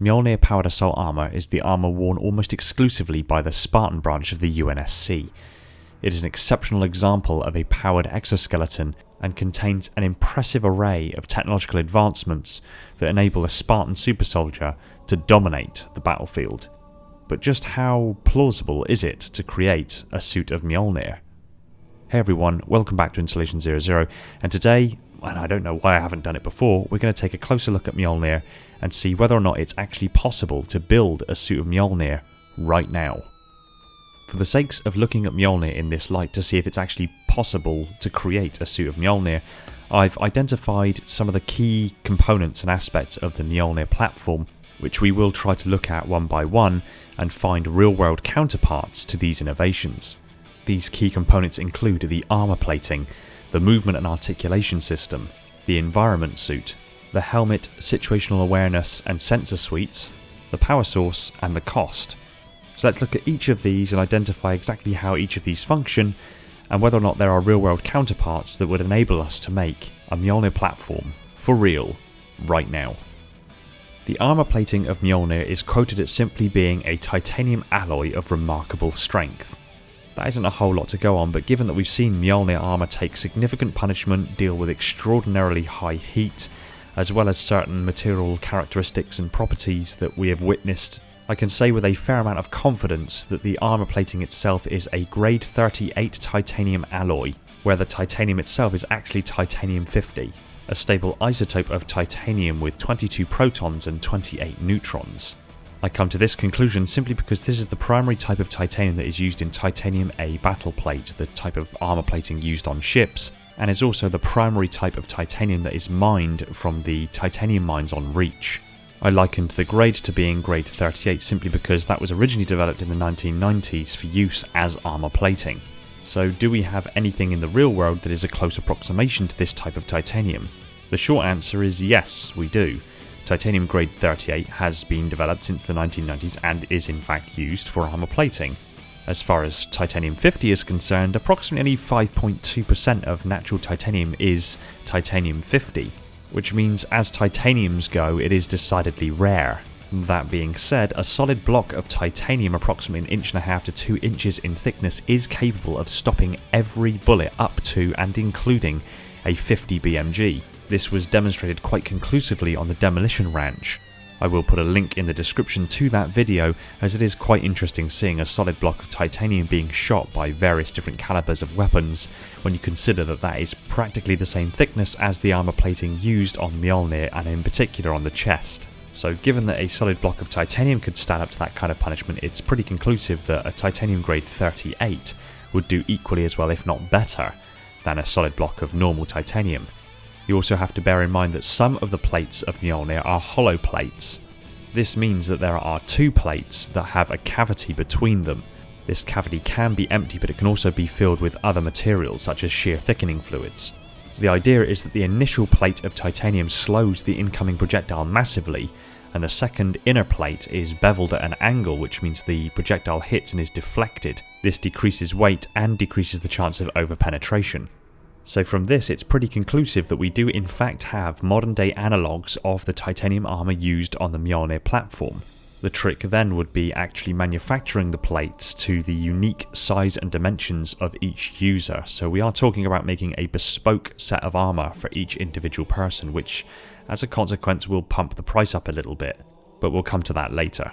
MJOLNIR Powered Assault Armor is the armor worn almost exclusively by the Spartan branch of the UNSC. It is an exceptional example of a powered exoskeleton and contains an impressive array of technological advancements that enable a Spartan super soldier to dominate the battlefield. But just how plausible is it to create a suit of MJOLNIR? Hey everyone, welcome back to Installation 00, and today, and I don't know why I haven't done it before, we're going to take a closer look at MJOLNIR and see whether or not it's actually possible to build a suit of MJOLNIR right now. For the sakes of looking at MJOLNIR in this light to see if it's actually possible to create a suit of MJOLNIR, I've identified some of the key components and aspects of the MJOLNIR platform, which we will try to look at one by one and find real-world counterparts to these innovations. These key components include the armor plating, the movement and articulation system, the environment suit, the helmet, situational awareness and sensor suites, the power source and the cost. So let's look at each of these and identify exactly how each of these function and whether or not there are real-world counterparts that would enable us to make a MJOLNIR platform for real right now. The armor plating of MJOLNIR is quoted as simply being a titanium alloy of remarkable strength. That isn't a whole lot to go on, but given that we've seen MJOLNIR armor take significant punishment, deal with extraordinarily high heat, as well as certain material characteristics and properties that we have witnessed, I can say with a fair amount of confidence that the armor plating itself is a grade 38 titanium alloy, where the titanium itself is actually titanium 50, a stable isotope of titanium with 22 protons and 28 neutrons. I come to this conclusion simply because this is the primary type of titanium that is used in Titanium A battle plate, the type of armor plating used on ships, and is also the primary type of titanium that is mined from the titanium mines on Reach. I likened the grade to being grade 38 simply because that was originally developed in the 1990s for use as armor plating. So do we have anything in the real world that is a close approximation to this type of titanium? The short answer is yes, we do. Titanium grade 38 has been developed since the 1990s and is in fact used for armor plating. As far as titanium 50 is concerned, approximately 5.2% of natural titanium is titanium 50, which means as titaniums go, it is decidedly rare. That being said, a solid block of titanium approximately 1.5 inches to 2 inches in thickness is capable of stopping every bullet up to and including a 50 BMG. This was demonstrated quite conclusively on the Demolition Ranch. I will put a link in the description to that video, as it is quite interesting seeing a solid block of titanium being shot by various different calibers of weapons when you consider that that is practically the same thickness as the armor plating used on MJOLNIR and in particular on the chest. So given that a solid block of titanium could stand up to that kind of punishment, it's pretty conclusive that a titanium grade 38 would do equally as well, if not better, than a solid block of normal titanium. You also have to bear in mind that some of the plates of MJOLNIR are hollow plates. This means that there are two plates that have a cavity between them. This cavity can be empty, but it can also be filled with other materials such as shear thickening fluids. The idea is that the initial plate of titanium slows the incoming projectile massively, and the second inner plate is beveled at an angle, which means the projectile hits and is deflected. This decreases weight and decreases the chance of overpenetration. So from this, it's pretty conclusive that we do in fact have modern day analogues of the titanium armor used on the MJOLNIR platform. The trick then would be actually manufacturing the plates to the unique size and dimensions of each user. So we are talking about making a bespoke set of armor for each individual person, which as a consequence will pump the price up a little bit, but we'll come to that later.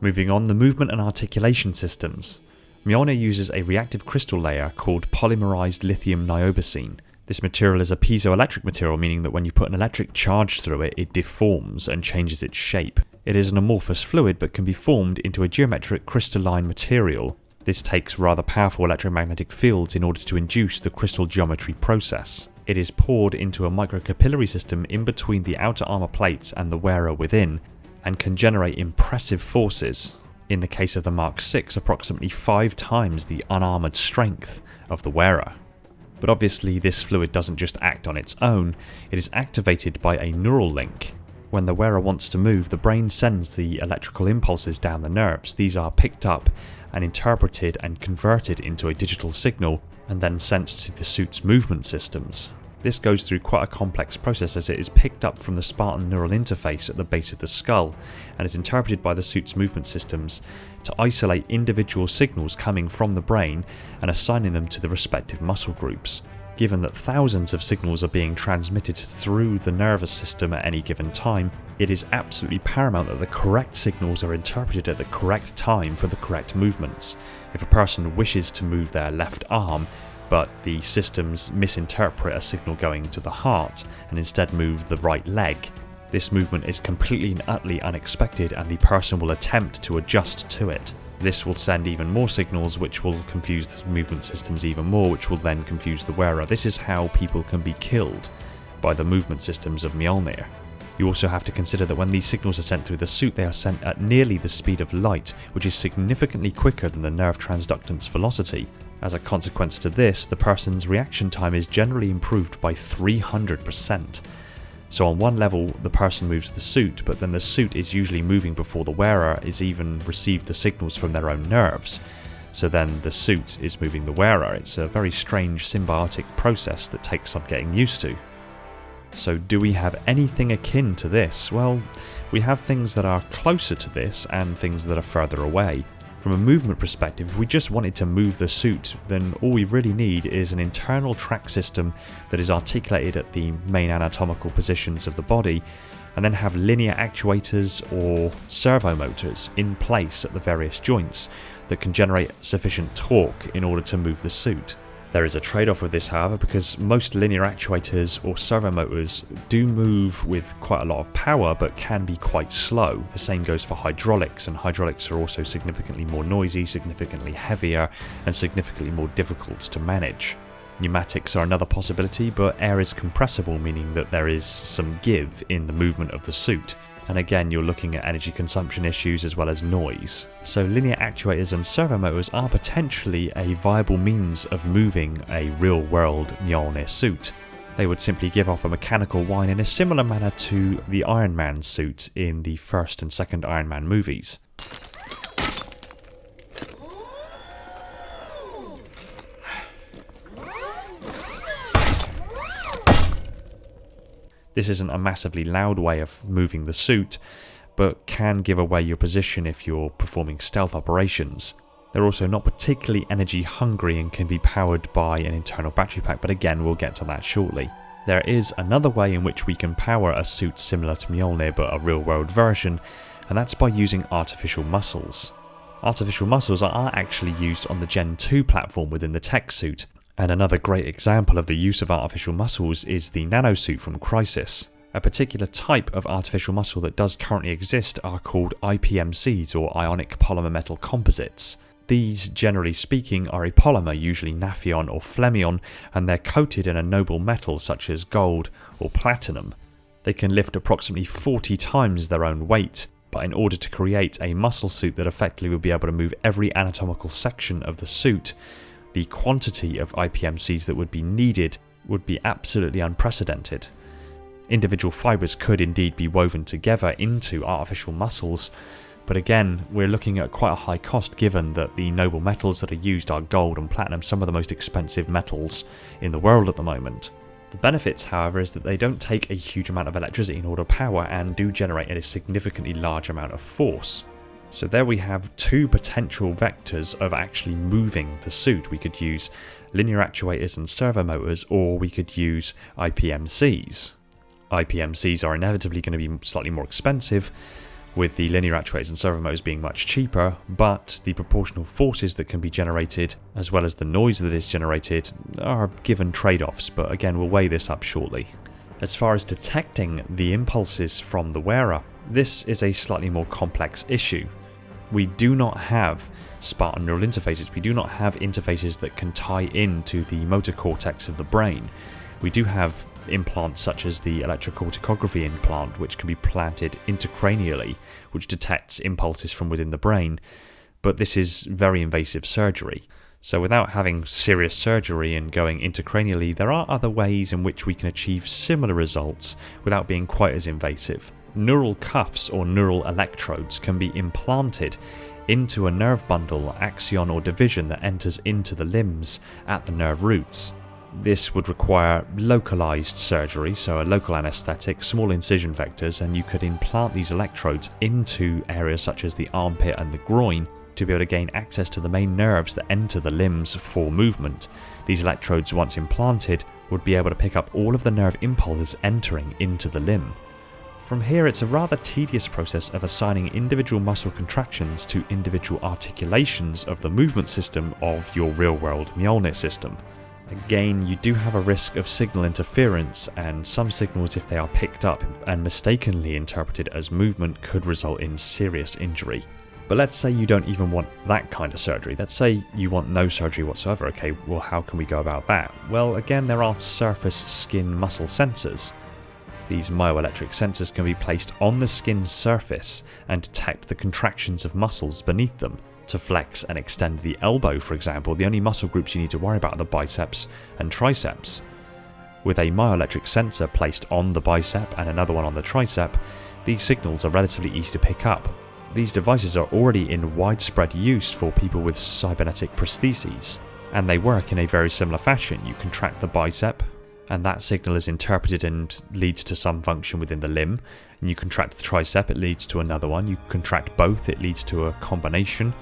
Moving on, the movement and articulation systems. MJOLNIR uses a reactive crystal layer called polymerized lithium niobosine. This material is a piezoelectric material, meaning that when you put an electric charge through it, it deforms and changes its shape. It is an amorphous fluid but can be formed into a geometric crystalline material. This takes rather powerful electromagnetic fields in order to induce the crystal geometry process. It is poured into a microcapillary system in between the outer armor plates and the wearer within, and can generate impressive forces. In the case of the Mark VI, approximately 5 times the unarmoured strength of the wearer. But obviously this fluid doesn't just act on its own, it is activated by a neural link. When the wearer wants to move, the brain sends the electrical impulses down the nerves. These are picked up and interpreted and converted into a digital signal and then sent to the suit's movement systems. This goes through quite a complex process as it is picked up from the Spartan neural interface at the base of the skull and is interpreted by the suit's movement systems to isolate individual signals coming from the brain and assigning them to the respective muscle groups. Given that thousands of signals are being transmitted through the nervous system at any given time, it is absolutely paramount that the correct signals are interpreted at the correct time for the correct movements. If a person wishes to move their left arm, but the systems misinterpret a signal going to the heart and instead move the right leg, this movement is completely and utterly unexpected and the person will attempt to adjust to it. This will send even more signals which will confuse the movement systems even more, which will then confuse the wearer. This is how people can be killed by the movement systems of Mjolnir. You also have to consider that when these signals are sent through the suit, they are sent at nearly the speed of light, which is significantly quicker than the nerve transductance velocity. As a consequence to this, the person's reaction time is generally improved by 300%. So on one level, the person moves the suit, but then the suit is usually moving before the wearer is even received the signals from their own nerves. So then the suit is moving the wearer. It's a very strange symbiotic process that takes some getting used to. So do we have anything akin to this? Well, we have things that are closer to this and things that are further away. From a movement perspective, if we just wanted to move the suit, then all we really need is an internal track system that is articulated at the main anatomical positions of the body, and then have linear actuators or servo motors in place at the various joints that can generate sufficient torque in order to move the suit. There is a trade-off with this, however, because most linear actuators or servo motors do move with quite a lot of power but can be quite slow. The same goes for hydraulics, and hydraulics are also significantly more noisy, significantly heavier, and significantly more difficult to manage. Pneumatics are another possibility, but air is compressible, meaning that there is some give in the movement of the suit. And again, you're looking at energy consumption issues as well as noise. So linear actuators and servo motors are potentially a viable means of moving a real-world Mjolnir suit. They would simply give off a mechanical whine in a similar manner to the Iron Man suit in the first and second Iron Man movies. This isn't a massively loud way of moving the suit, but can give away your position if you're performing stealth operations. They're also not particularly energy hungry and can be powered by an internal battery pack, but again, we'll get to that shortly. There is another way in which we can power a suit similar to Mjolnir, but a real-world version, and that's by using artificial muscles. Artificial muscles are actually used on the Gen 2 platform within the tech suit. And another great example of the use of artificial muscles is the nanosuit from Crisis. A particular type of artificial muscle that does currently exist are called IPMCs, or ionic polymer metal composites. These, generally speaking, are a polymer, usually naphion or phlegmion, and they're coated in a noble metal such as gold or platinum. They can lift approximately 40 times their own weight, but in order to create a muscle suit that effectively will be able to move every anatomical section of the suit, the quantity of IPMCs that would be needed would be absolutely unprecedented. Individual fibres could indeed be woven together into artificial muscles, but again, we're looking at quite a high cost given that the noble metals that are used are gold and platinum, some of the most expensive metals in the world at the moment. The benefits, however, is that they don't take a huge amount of electricity in order to power and do generate a significantly large amount of force. So there we have two potential vectors of actually moving the suit. We could use linear actuators and servo motors, or we could use IPMCs. IPMCs are inevitably going to be slightly more expensive, with the linear actuators and servo motors being much cheaper, but the proportional forces that can be generated, as well as the noise that is generated, are given trade-offs, but again, we'll weigh this up shortly. As far as detecting the impulses from the wearer, this is a slightly more complex issue. We do not have Spartan neural interfaces. We do not have interfaces that can tie into the motor cortex of the brain. We do have implants such as the electrocorticography implant, which can be planted intracranially, which detects impulses from within the brain, but this is very invasive surgery. So without having serious surgery and going intracranially, there are other ways in which we can achieve similar results without being quite as invasive. Neural cuffs or neural electrodes can be implanted into a nerve bundle, axon or division that enters into the limbs at the nerve roots. This would require localized surgery, so a local anesthetic, small incision vectors, and you could implant these electrodes into areas such as the armpit and the groin to be able to gain access to the main nerves that enter the limbs for movement. These electrodes, once implanted, would be able to pick up all of the nerve impulses entering into the limb. From here, it's a rather tedious process of assigning individual muscle contractions to individual articulations of the movement system of your real-world MJOLNIR system. Again, you do have a risk of signal interference, and some signals, if they are picked up and mistakenly interpreted as movement, could result in serious injury. But let's say you don't even want that kind of surgery. Let's say you want no surgery whatsoever. Okay, well, how can we go about that? Well, again, there are surface skin muscle sensors. These myoelectric sensors can be placed on the skin's surface and detect the contractions of muscles beneath them. To flex and extend the elbow, for example, the only muscle groups you need to worry about are the biceps and triceps. With a myoelectric sensor placed on the bicep and another one on the tricep, these signals are relatively easy to pick up. These devices are already in widespread use for people with cybernetic prostheses, and they work in a very similar fashion. You contract the bicep, and that signal is interpreted and leads to some function within the limb. And you contract the tricep, it leads to another one. You contract both, it leads to a combination.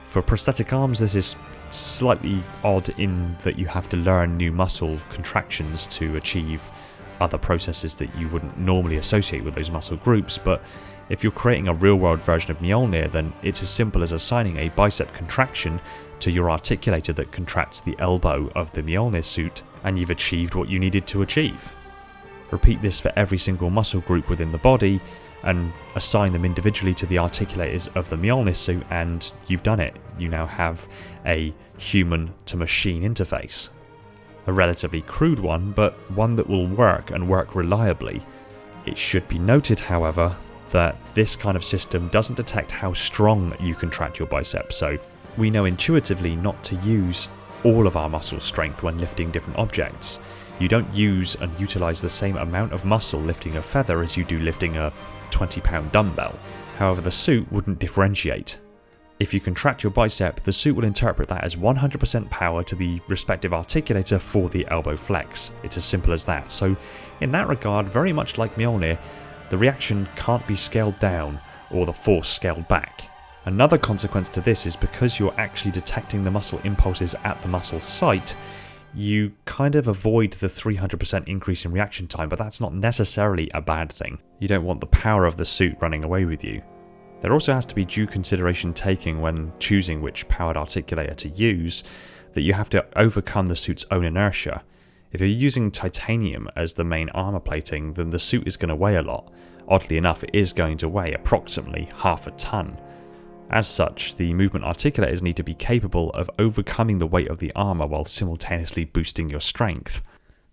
For prosthetic arms, this is slightly odd in that you have to learn new muscle contractions to achieve other processes that you wouldn't normally associate with those muscle groups, but if you're creating a real-world version of MJOLNIR, then it's as simple as assigning a bicep contraction to your articulator that contracts the elbow of the MJOLNIR suit, and you've achieved what you needed to achieve. Repeat this for every single muscle group within the body, and assign them individually to the articulators of the MJOLNIR suit, and you've done it. You now have a human-to-machine interface. A relatively crude one, but one that will work and work reliably. It should be noted, however, that this kind of system doesn't detect how strong you contract your bicep, so we know intuitively not to use all of our muscle strength when lifting different objects. You don't use and utilize the same amount of muscle lifting a feather as you do lifting a 20-pound dumbbell. However, the suit wouldn't differentiate. If you contract your bicep, the suit will interpret that as 100% power to the respective articulator for the elbow flex. It's as simple as that. So in that regard, very much like MJOLNIR, the reaction can't be scaled down or the force scaled back. Another consequence to this is because you're actually detecting the muscle impulses at the muscle site, you kind of avoid the 300% increase in reaction time, but that's not necessarily a bad thing. You don't want the power of the suit running away with you. There also has to be due consideration taken when choosing which powered articulator to use, that you have to overcome the suit's own inertia. If you're using titanium as the main armor plating, then the suit is going to weigh a lot. Oddly enough, it is going to weigh approximately half a ton. As such, the movement articulators need to be capable of overcoming the weight of the armor while simultaneously boosting your strength.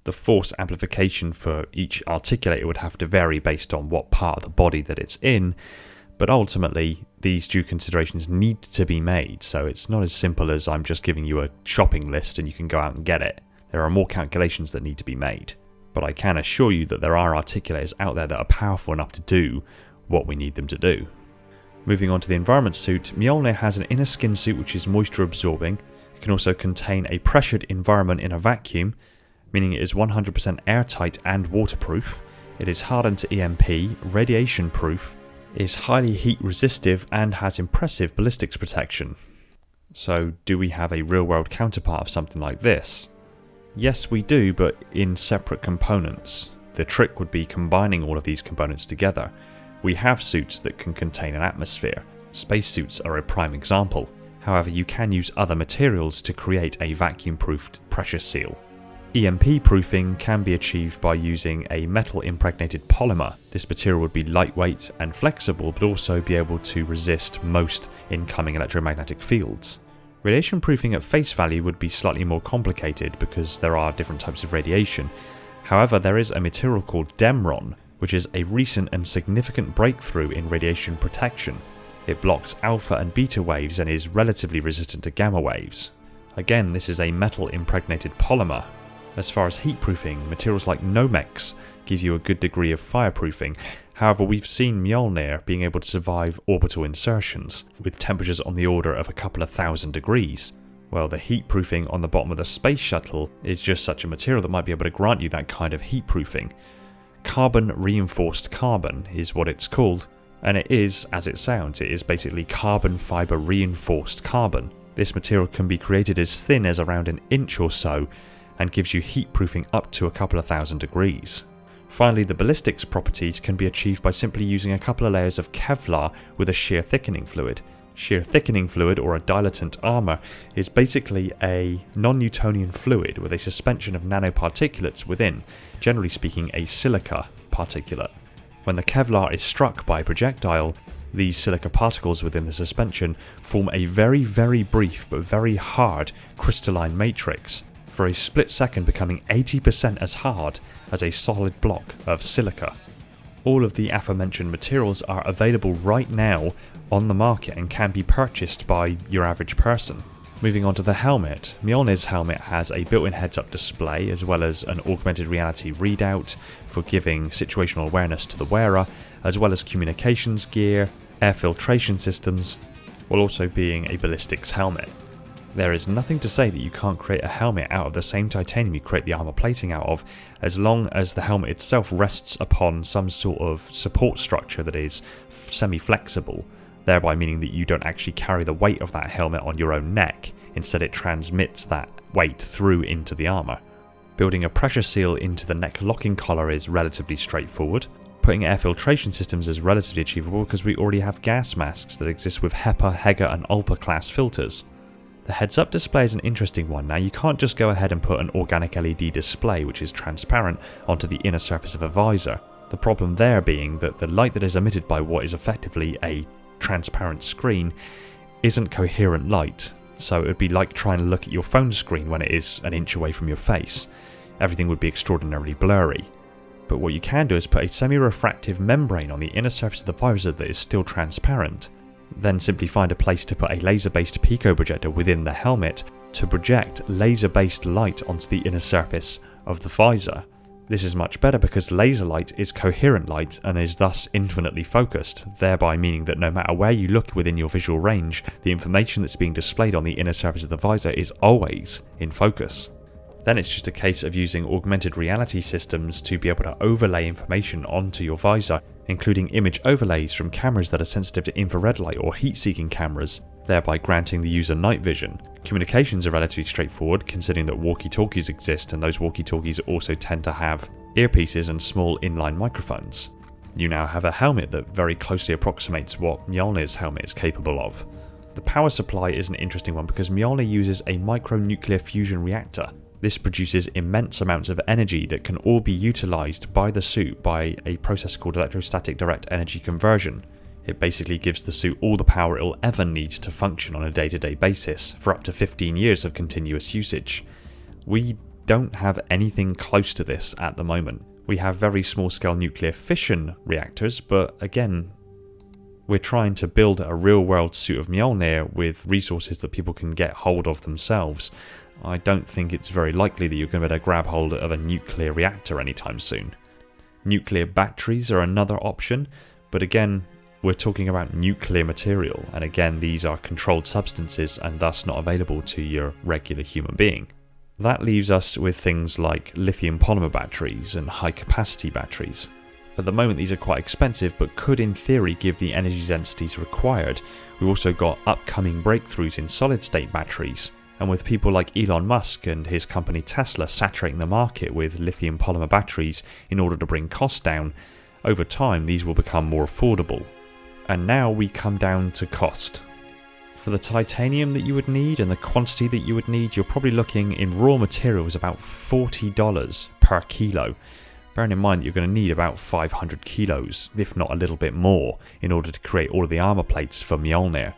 The force amplification for each articulator would have to vary based on what part of the body that it's in, but ultimately these due considerations need to be made, so it's not as simple as I'm just giving you a shopping list and you can go out and get it. There are more calculations that need to be made, but I can assure you that there are articulators out there that are powerful enough to do what we need them to do. Moving on to the environment suit, MJOLNIR has an inner skin suit which is moisture absorbing. It can also contain a pressured environment in a vacuum, meaning it is 100% airtight and waterproof. It is hardened to EMP, radiation proof, is highly heat resistive, and has impressive ballistics protection. So do we have a real world counterpart of something like this? Yes, we do, but in separate components. The trick would be combining all of these components together. We have suits that can contain an atmosphere. Spacesuits are a prime example. However, you can use other materials to create a vacuum-proofed pressure seal. EMP proofing can be achieved by using a metal-impregnated polymer. This material would be lightweight and flexible, but also be able to resist most incoming electromagnetic fields. Radiation proofing at face value would be slightly more complicated because there are different types of radiation. However, there is a material called Demron, which is a recent and significant breakthrough in radiation protection. It blocks alpha and beta waves and is relatively resistant to gamma waves. Again, this is a metal-impregnated polymer. As far as heat proofing, materials like Nomex give you a good degree of fireproofing. However, we've seen MJOLNIR being able to survive orbital insertions with temperatures on the order of a couple of thousand degrees. Well, the heat proofing on the bottom of the space shuttle is just such a material that might be able to grant you that kind of heat proofing. Carbon reinforced carbon is what it's called, and it is, as it sounds, it is basically carbon fibre reinforced carbon. This material can be created as thin as around an inch or so, and gives you heat proofing up to a couple of thousand degrees. Finally, the ballistics properties can be achieved by simply using a couple of layers of Kevlar with a shear thickening fluid. Shear thickening fluid, or a dilatant armour, is basically a non-Newtonian fluid with a suspension of nanoparticulates within, generally speaking a silica particulate. When the Kevlar is struck by a projectile, these silica particles within the suspension form a very, very brief but very hard crystalline matrix, for a split second becoming 80% as hard as a solid block of silica. All of the aforementioned materials are available right now on the market and can be purchased by your average person. Moving on to the helmet, MJOLNIR's helmet has a built-in heads-up display as well as an augmented reality readout for giving situational awareness to the wearer, as well as communications gear, air filtration systems, while also being a ballistics helmet. There is nothing to say that you can't create a helmet out of the same titanium you create the armor plating out of, as long as the helmet itself rests upon some sort of support structure that is semi-flexible, thereby meaning that you don't actually carry the weight of that helmet on your own neck. Instead, it transmits that weight through into the armor. Building a pressure seal into the neck locking collar is relatively straightforward. Putting air filtration systems is relatively achievable because we already have gas masks that exist with HEPA, HEGA and ULPA class filters. The heads-up display is an interesting one. Now, you can't just go ahead and put an organic LED display, which is transparent, onto the inner surface of a visor. The problem there being that the light that is emitted by what is effectively a transparent screen isn't coherent light, so it would be like trying to look at your phone screen when it is an inch away from your face. Everything would be extraordinarily blurry. But what you can do is put a semi-refractive membrane on the inner surface of the visor that is still transparent. Then simply find a place to put a laser-based pico projector within the helmet to project laser-based light onto the inner surface of the visor. This is much better because laser light is coherent light and is thus infinitely focused, thereby meaning that no matter where you look within your visual range, the information that's being displayed on the inner surface of the visor is always in focus. Then it's just a case of using augmented reality systems to be able to overlay information onto your visor, including image overlays from cameras that are sensitive to infrared light or heat-seeking cameras, thereby granting the user night vision. Communications are relatively straightforward, considering that walkie-talkies exist, and those walkie-talkies also tend to have earpieces and small inline microphones. You now have a helmet that very closely approximates what MJOLNIR's helmet is capable of. The power supply is an interesting one because MJOLNIR uses a micronuclear fusion reactor. This produces immense amounts of energy that can all be utilised by the suit by a process called electrostatic direct energy conversion. It basically gives the suit all the power it'll ever need to function on a day-to-day basis for up to 15 years of continuous usage. We don't have anything close to this at the moment. We have very small-scale nuclear fission reactors, but again, we're trying to build a real-world suit of MJOLNIR with resources that people can get hold of themselves. I don't think it's very likely that you're going to be able to grab hold of a nuclear reactor anytime soon. Nuclear batteries are another option, but again, we're talking about nuclear material, and again, these are controlled substances and thus not available to your regular human being. That leaves us with things like lithium polymer batteries and high-capacity batteries. At the moment, these are quite expensive, but could in theory give the energy densities required. We've also got upcoming breakthroughs in solid-state batteries, and with people like Elon Musk and his company Tesla saturating the market with lithium polymer batteries in order to bring costs down, over time these will become more affordable. And now we come down to cost. For the titanium that you would need and the quantity that you would need, you're probably looking in raw materials about $40 per kilo. Bearing in mind that you're going to need about 500 kilos, if not a little bit more, in order to create all of the armor plates for MJOLNIR.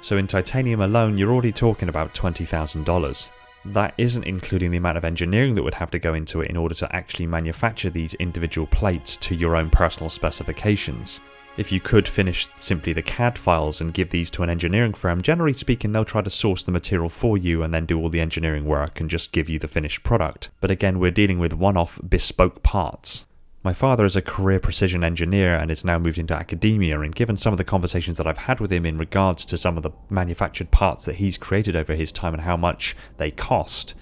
So in titanium alone, you're already talking about $20,000. That isn't including the amount of engineering that would have to go into it in order to actually manufacture these individual plates to your own personal specifications. If you could finish simply the CAD files and give these to an engineering firm, generally speaking they'll try to source the material for you and then do all the engineering work and just give you the finished product. But again, we're dealing with one-off bespoke parts. My father is a career precision engineer and is now moved into academia, and given some of the conversations that I've had with him in regards to some of the manufactured parts that he's created over his time and how much they cost,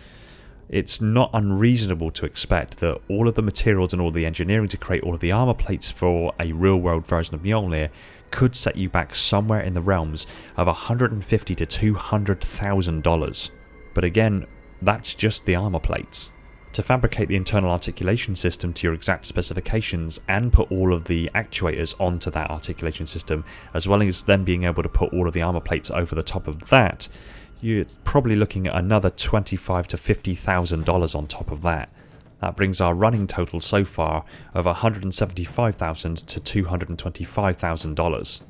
it's not unreasonable to expect that all of the materials and all the engineering to create all of the armor plates for a real-world version of Mjolnir could set you back somewhere in the realms of $150,000 to $200,000. But again, that's just the armor plates. To fabricate the internal articulation system to your exact specifications and put all of the actuators onto that articulation system, as well as then being able to put all of the armor plates over the top of that, you're probably looking at another $25,000 to $50,000 on top of that. That brings our running total so far of $175,000 to $225,000.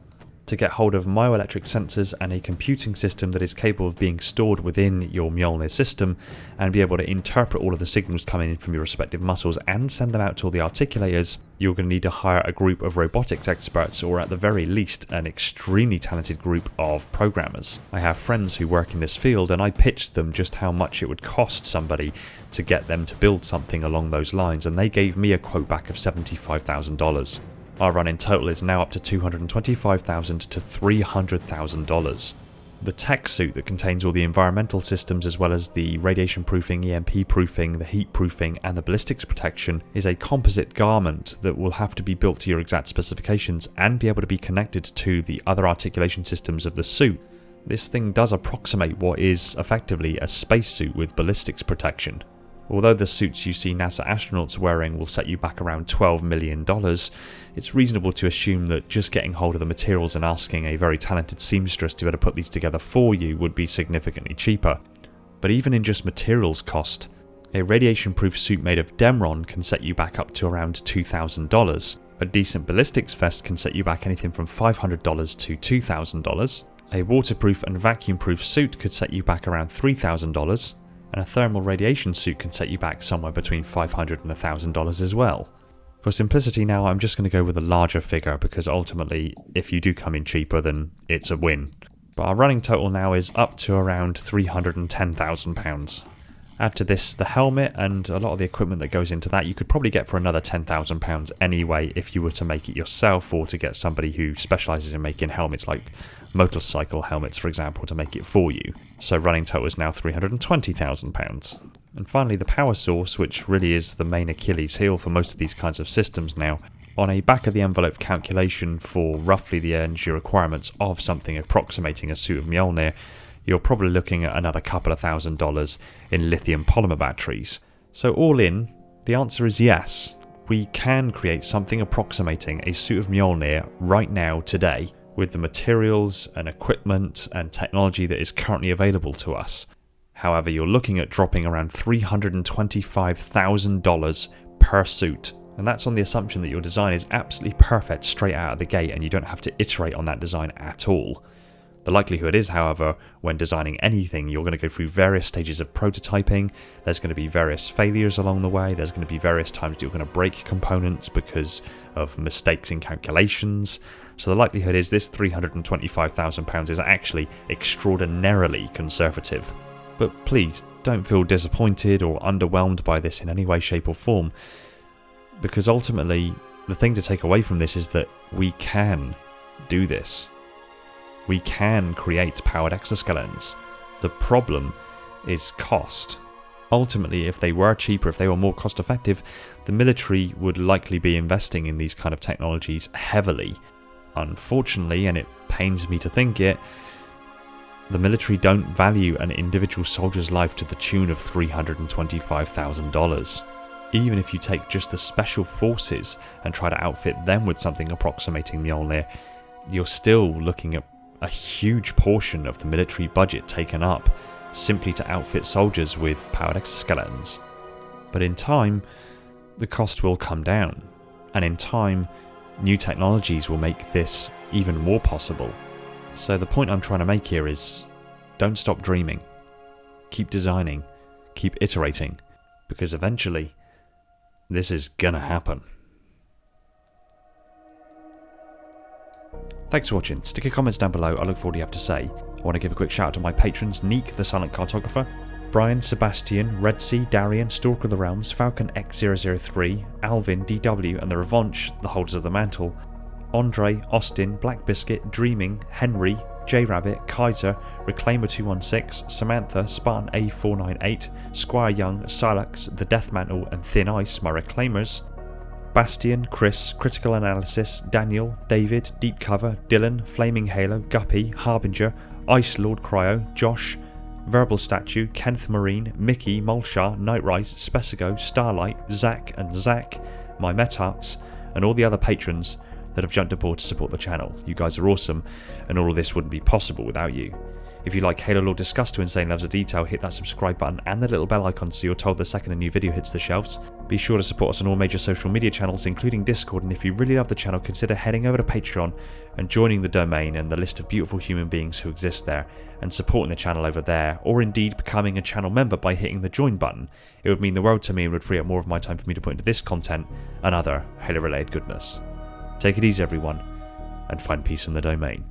To get hold of myoelectric sensors and a computing system that is capable of being stored within your Mjolnir system and be able to interpret all of the signals coming in from your respective muscles and send them out to all the articulators, you're going to need to hire a group of robotics experts, or at the very least an extremely talented group of programmers. I have friends who work in this field, and I pitched them just how much it would cost somebody to get them to build something along those lines, and they gave me a quote back of $75,000. Our run in total is now up to $225,000 to $300,000. The tech suit that contains all the environmental systems, as well as the radiation proofing, EMP proofing, the heat proofing and the ballistics protection, is a composite garment that will have to be built to your exact specifications and be able to be connected to the other articulation systems of the suit. This thing does approximate what is effectively a spacesuit with ballistics protection. Although the suits you see NASA astronauts wearing will set you back around $12 million, it's reasonable to assume that just getting hold of the materials and asking a very talented seamstress to be able to put these together for you would be significantly cheaper. But even in just materials cost, a radiation-proof suit made of Demron can set you back up to around $2,000. A decent ballistics vest can set you back anything from $500 to $2,000. A waterproof and vacuum-proof suit could set you back around $3,000. And a thermal radiation suit can set you back somewhere between $500 and $1,000 as well. For simplicity now, I'm just going to go with a larger figure, because ultimately, if you do come in cheaper, then it's a win. But our running total now is up to around £310,000. Add to this the helmet and a lot of the equipment that goes into that, you could probably get for another £10,000 anyway if you were to make it yourself, or to get somebody who specialises in making helmets like motorcycle helmets, for example, to make it for you. So running total is now £320,000. And finally the power source, which really is the main Achilles heel for most of these kinds of systems now. On a back of the envelope calculation for roughly the energy requirements of something approximating a suit of Mjolnir, you're probably looking at another couple of $1,000s in lithium polymer batteries. So all in, the answer is yes. We can create something approximating a suit of Mjolnir right now, today, with the materials and equipment and technology that is currently available to us. However, you're looking at dropping around $325,000 per suit. And that's on the assumption that your design is absolutely perfect straight out of the gate and you don't have to iterate on that design at all. The likelihood is, however, when designing anything, you're going to go through various stages of prototyping. There's going to be various failures along the way. There's going to be various times that you're going to break components because of mistakes in calculations. So the likelihood is this £325,000 is actually extraordinarily conservative. But please don't feel disappointed or underwhelmed by this in any way, shape or form, because ultimately the thing to take away from this is that we can do this. We can create powered exoskeletons. The problem is cost. Ultimately, if they were cheaper, if they were more cost effective, the military would likely be investing in these kind of technologies heavily. Unfortunately, and it pains me to think it, the military don't value an individual soldier's life to the tune of $325,000. Even if you take just the special forces and try to outfit them with something approximating Mjolnir, you're still looking at a huge portion of the military budget taken up simply to outfit soldiers with powered exoskeletons. But in time, the cost will come down, and in time, new technologies will make this even more possible. So the point I'm trying to make here is, don't stop dreaming. Keep designing, keep iterating, because eventually, this is gonna happen. Thanks for watching. Stick your comments down below. I look forward to what you have to say. I want to give a quick shout out to my patrons, Neek the Silent Cartographer, Brian, Sebastian, Red Sea, Darian, Stalker of the Realms, Falcon X003, Alvin, DW and the Revanche, the holders of the mantle, Andre, Austin, Black Biscuit, Dreaming, Henry, J Rabbit, Kaiser, Reclaimer 216, Samantha, Spartan A498, Squire Young, Silex, The Death Mantle and Thin Ice, my Reclaimers, Bastian, Chris, Critical Analysis, Daniel, David, Deep Cover, Dylan, Flaming Halo, Guppy, Harbinger, Ice Lord Cryo, Josh, Verbal Statue, Kenneth Marine, Mickey, Molshar, Nightrise, Spesigo, Starlight, Zach and Zach, my Metarks, and all the other patrons that have jumped aboard to support the channel. You guys are awesome, and all of this wouldn't be possible without you. If you like Halo lore discussed to insane levels of detail, hit that subscribe button and the little bell icon so you're told the second a new video hits the shelves. Be sure to support us on all major social media channels, including Discord, and if you really love the channel, consider heading over to Patreon and joining the domain and the list of beautiful human beings who exist there, and supporting the channel over there, or indeed becoming a channel member by hitting the join button. It would mean the world to me and would free up more of my time for me to put into this content and other Halo related goodness. Take it easy everyone, and find peace in the domain.